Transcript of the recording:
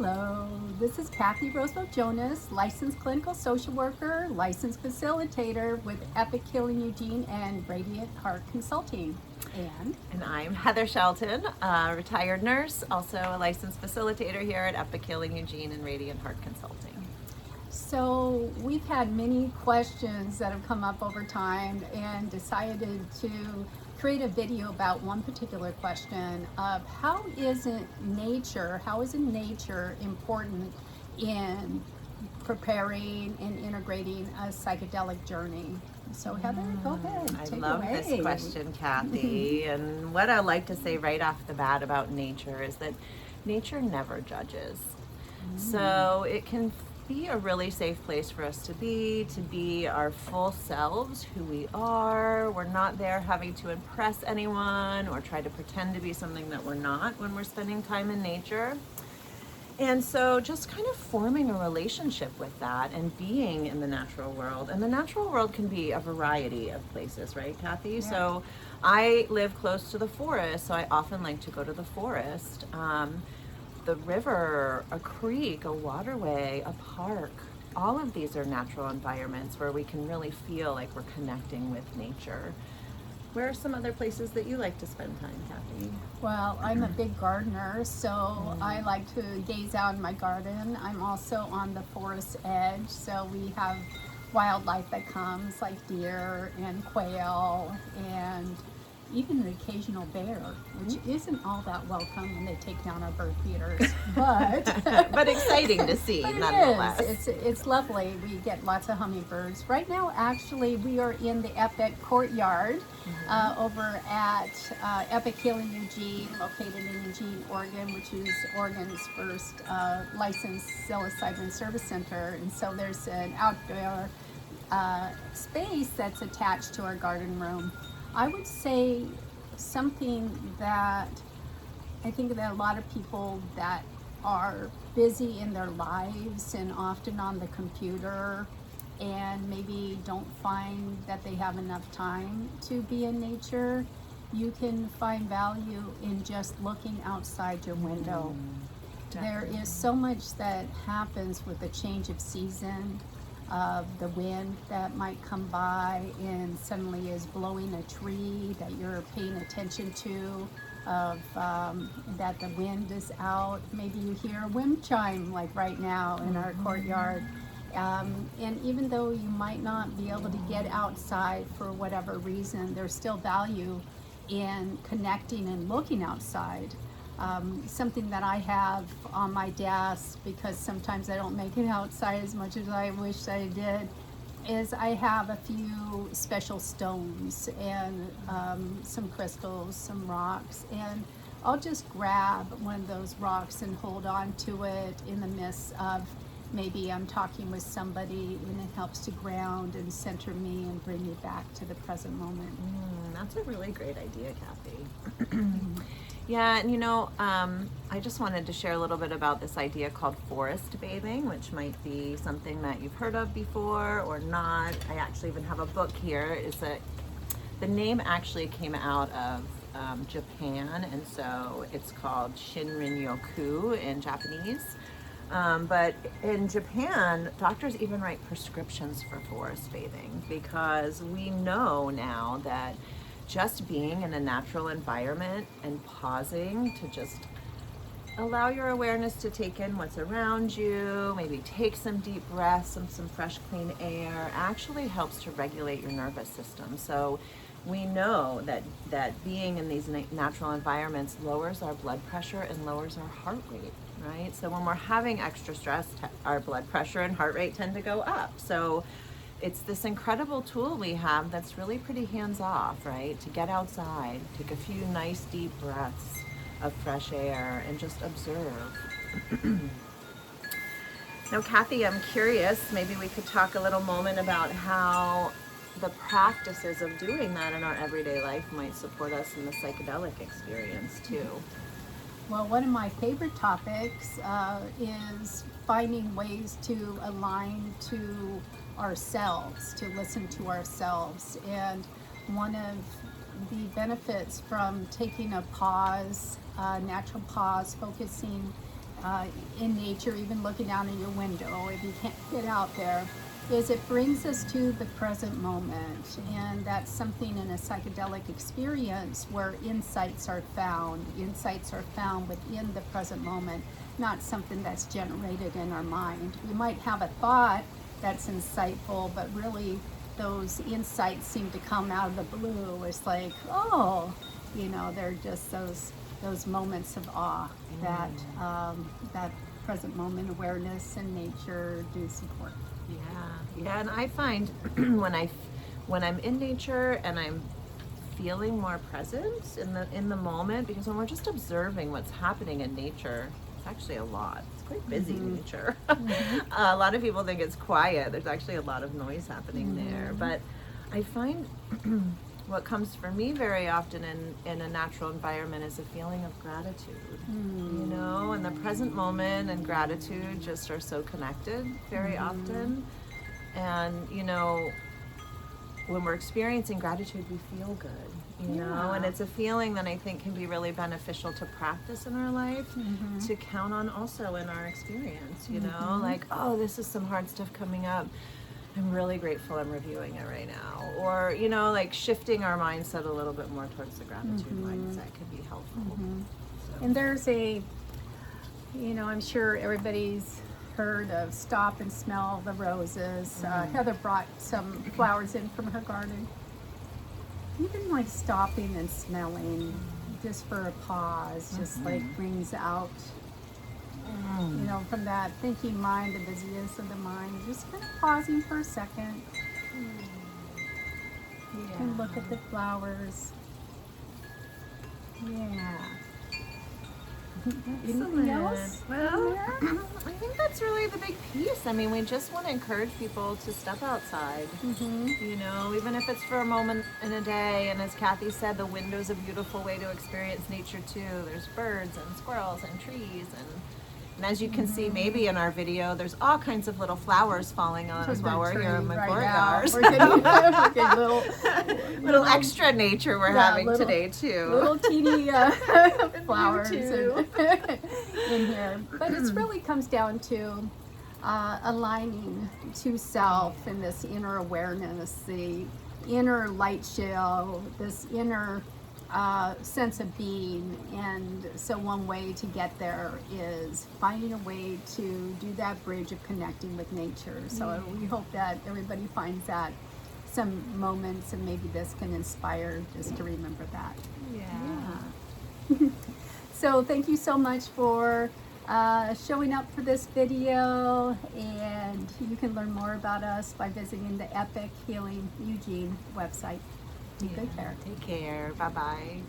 Hello, this is Kathy Roosevelt Jonas, licensed clinical social worker, licensed facilitator with Epic Healing Eugene and Radiant Heart Consulting. And I'm Heather Shelton, a retired nurse, also a licensed facilitator here at Epic Healing Eugene and Radiant Heart Consulting. So we've had many questions that have come up over time and decided to create a video about one particular question of how is nature important in preparing and integrating a psychedelic journey? So Heather, go ahead. I Take love away. this question, Kathy. And what I like to say right off the bat about nature is that nature never judges. So it can be a really safe place for us to be our full selves, who we are. We're not there having to impress anyone or try to pretend to be something that we're not when we're spending time in nature. And so just kind of forming a relationship with that and being in the natural world. And the natural world can be a variety of places, right, Kathy? Yeah. So I live close to the forest, so I often like to go to the forest. The river, a creek, a waterway, a park. All of these are natural environments where we can really feel like we're connecting with nature. Where are some other places that you like to spend time, Kathy? Well, I'm a big gardener, so I like to gaze out in my garden. I'm also on the forest edge, so we have wildlife that comes like deer and quail and even the occasional bear, which isn't all that welcome when they take down our bird feeders, but But exciting to see, but nonetheless. it is. It's lovely. We get lots of hummingbirds. Right now, actually, we are in the Epic Courtyard over at Epic Healing Eugene, located in Eugene, Oregon, which is Oregon's first licensed psilocybin service center. And so there's an outdoor space that's attached to our garden room. I would say something that I think that a lot of people that are busy in their lives and often on the computer and maybe don't find that they have enough time to be in nature, you can find value in just looking outside your window. There is so much that happens with the change of season, of the wind that might come by and suddenly is blowing a tree that you're paying attention to, of that the wind is out. Maybe you hear a wind chime like right now in our courtyard. And even though you might not be able to get outside for whatever reason, there's still value in connecting and looking outside. Something that I have on my desk, because sometimes I don't make it outside as much as I wish I did, is I have a few special stones and some crystals, some rocks, and I'll just grab one of those rocks and hold on to it in the midst of maybe I'm talking with somebody, and it helps to ground and center me and bring me back to the present moment. That's a really great idea, Kathy. Yeah, and I just wanted to share a little bit about this idea called forest bathing, which might be something that you've heard of before or not. I actually even have a book here. The name actually came out of Japan, and so it's called Shinrin-yoku in Japanese. But in Japan, doctors even write prescriptions for forest bathing because we know now that just being in a natural environment and pausing to just allow your awareness to take in what's around you, maybe take some deep breaths, some fresh, clean air, actually helps to regulate your nervous system. So we know that being in these natural environments lowers our blood pressure and lowers our heart rate, right? So when we're having extra stress, our blood pressure and heart rate tend to go up. So it's this incredible tool we have that's really pretty hands-off, right? To get outside, take a few nice deep breaths of fresh air and just observe. Now, Kathy, I'm curious, maybe we could talk a little moment about how the practices of doing that in our everyday life might support us in the psychedelic experience too. Well, one of my favorite topics is finding ways to align to ourselves, to listen to ourselves. And one of the benefits from taking a pause, natural pause, focusing in nature, even looking out in your window, if you can't get out there, is it brings us to the present moment. And that's something in a psychedelic experience where insights are found. Insights are found within the present moment, not something that's generated in our mind. We might have a thought that's insightful, but really those insights seem to come out of the blue. It's like, oh, they're just those moments of awe that that present moment awareness and nature do support. Yeah, and I find when I'm in nature and I'm feeling more present in the moment, because when we're just observing what's happening in nature, it's actually a lot. It's quite busy nature. A lot of people think it's quiet. There's actually a lot of noise happening there. But I find what comes for me very often in a natural environment is a feeling of gratitude. And the present moment and gratitude just are so connected very often. And when we're experiencing gratitude, we feel good, and it's a feeling that I think can be really beneficial to practice in our life, to count on also in our experience, like, oh, this is some hard stuff coming up. I'm really grateful I'm reviewing it right now. Or, like shifting our mindset a little bit more towards the gratitude mindset could be helpful. So. And there's I'm sure everybody's heard of stop and smell the roses. Heather brought some flowers in from her garden. Even like stopping and smelling just for a pause, just like brings out, from that thinking mind, the busyness of the mind, just kind of pausing for a second. You can look at the flowers. Yeah. Anything else? Well, I think that's really the big piece. I mean, we just want to encourage people to step outside, even if it's for a moment in a day. And as Kathy said, the window's a beautiful way to experience nature too. There's birds and squirrels and trees and as you can see, maybe in our video, there's all kinds of little flowers falling on us while we're here in my courtyard. We're getting little extra nature we're having today too. Little teeny flowers in here. But it really comes down to aligning to self and this inner awareness, the inner light show, this inner sense of being. And so one way to get there is finding a way to do that bridge of connecting with nature. So we hope that everybody finds that some moments, and maybe this can inspire just to remember that. So thank you so much for showing up for this video, and you can learn more about us by visiting the Epic Healing Eugene website. Take good care. Take care. Bye-bye.